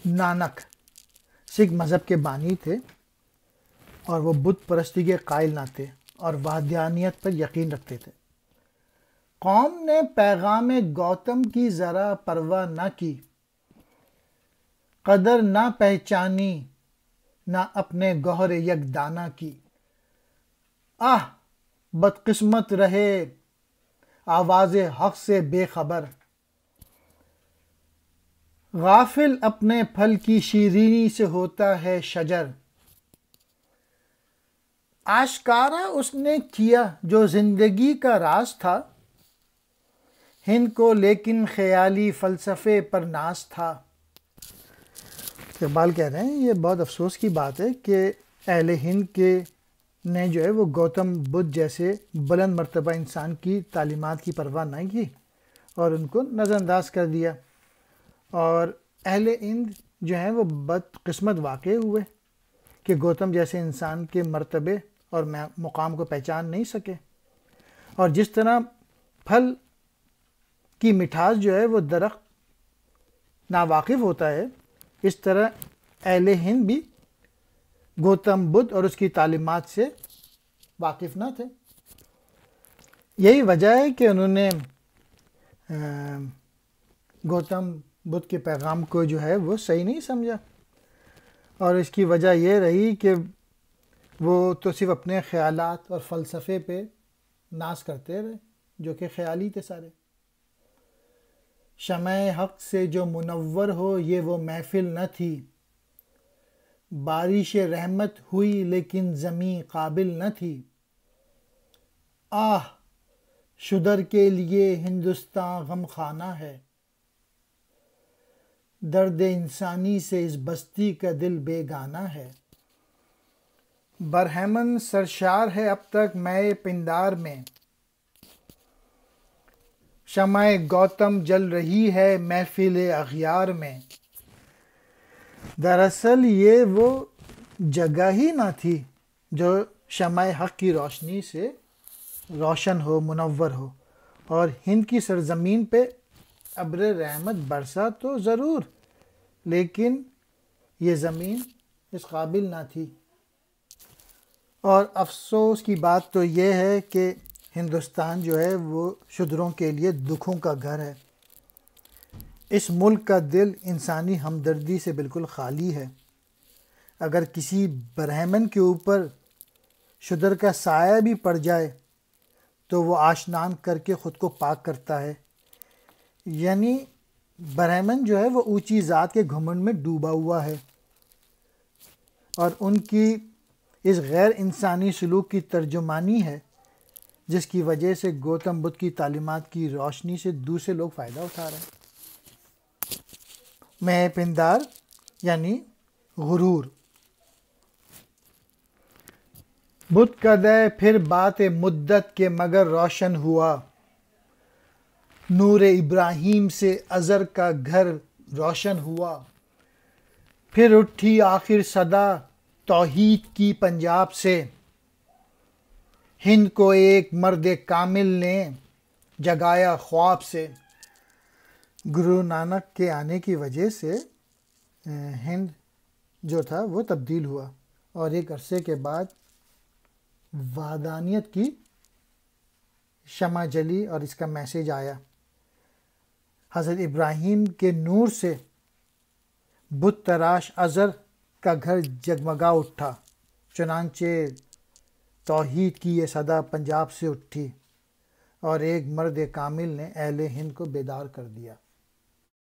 نانک سکھ مذہب کے بانی تھے اور وہ بت پرستی کے قائل نہ تھے اور وحدانیت پر یقین رکھتے تھے۔ قوم نے پیغام گوتم کی ذرا پرواہ نہ کی، قدر نہ پہچانی نہ اپنے گوہر یک دانہ کی۔ آہ بدقسمت رہے آواز حق سے بے خبر، غافل اپنے پھل کی شیرینی سے ہوتا ہے شجر۔ آشکارا اس نے کیا جو زندگی کا راز تھا، ہند کو لیکن خیالی فلسفے پر ناز تھا۔ اقبال کہہ رہے ہیں یہ بہت افسوس کی بات ہے کہ اہل ہند کے نے جو ہے وہ گوتم بدھ جیسے بلند مرتبہ انسان کی تعلیمات کی پرواہ نہ کی اور ان کو نظر انداز کر دیا، اور اہل ہند جو ہیں وہ بدقسمت واقع ہوئے کہ گوتم جیسے انسان کے مرتبے اور مقام کو پہچان نہیں سکے۔ اور جس طرح پھل کی مٹھاس جو ہے وہ درخت ناواقف ہوتا ہے، اس طرح اہل ہند بھی گوتم بدھ اور اس کی تعلیمات سے واقف نہ تھے۔ یہی وجہ ہے کہ انہوں نے گوتم بدھ کے پیغام کو جو ہے وہ صحیح نہیں سمجھا، اور اس کی وجہ یہ رہی کہ وہ تو صرف اپنے خیالات اور فلسفے پہ ناز کرتے رہے جو کہ خیالی تھے سارے۔ شمع حق سے جو منور ہو یہ وہ محفل نہ تھی، بارش رحمت ہوئی لیکن زمیں قابل نہ تھی۔ آہ شدر کے لیے ہندوستان غم خانہ ہے، درد انسانی سے اس بستی کا دل بیگانہ ہے۔ برہمن سرشار ہے اب تک مے پندار میں، شمع گوتم جل رہی ہے محفل اغیار میں۔ دراصل یہ وہ جگہ ہی نہ تھی جو شمع حق کی روشنی سے روشن ہو، منور ہو، اور ہند کی سرزمین پہ ابر رحمت برسا تو ضرور، لیکن یہ زمین اس قابل نہ تھی۔ اور افسوس کی بات تو یہ ہے کہ ہندوستان جو ہے وہ شودروں کے لیے دکھوں کا گھر ہے۔ اس ملک کا دل انسانی ہمدردی سے بالکل خالی ہے۔ اگر کسی برہمن کے اوپر شودر کا سایہ بھی پڑ جائے تو وہ آشنان کر کے خود کو پاک کرتا ہے، یعنی برہمن جو ہے وہ اونچی ذات کے گھمنڈ میں ڈوبا ہوا ہے، اور ان کی اس غیر انسانی سلوک کی ترجمانی ہے جس کی وجہ سے گوتم بدھ کی تعلیمات کی روشنی سے دوسرے لوگ فائدہ اٹھا رہے ہیں۔ میں پندار یعنی غرور۔ بدھ کا دے پھر بات مدت کے مگر روشن ہوا، نور ابراہیم سے ازر کا گھر روشن ہوا۔ پھر اٹھی آخر صدا توحید کی پنجاب سے، ہند کو ایک مرد کامل نے جگایا خواب سے۔ گرو نانک کے آنے کی وجہ سے ہند جو تھا وہ تبدیل ہوا، اور ایک عرصے کے بعد وحدانیت کی شمع جلی اور اس کا میسیج آیا۔ حضرت ابراہیم کے نور سے بت تراش ازر کا گھر جگمگا اٹھا، چنانچہ توحید کی یہ صدا پنجاب سے اٹھی اور ایک مرد کامل نے اہل ہند کو بیدار کر دیا۔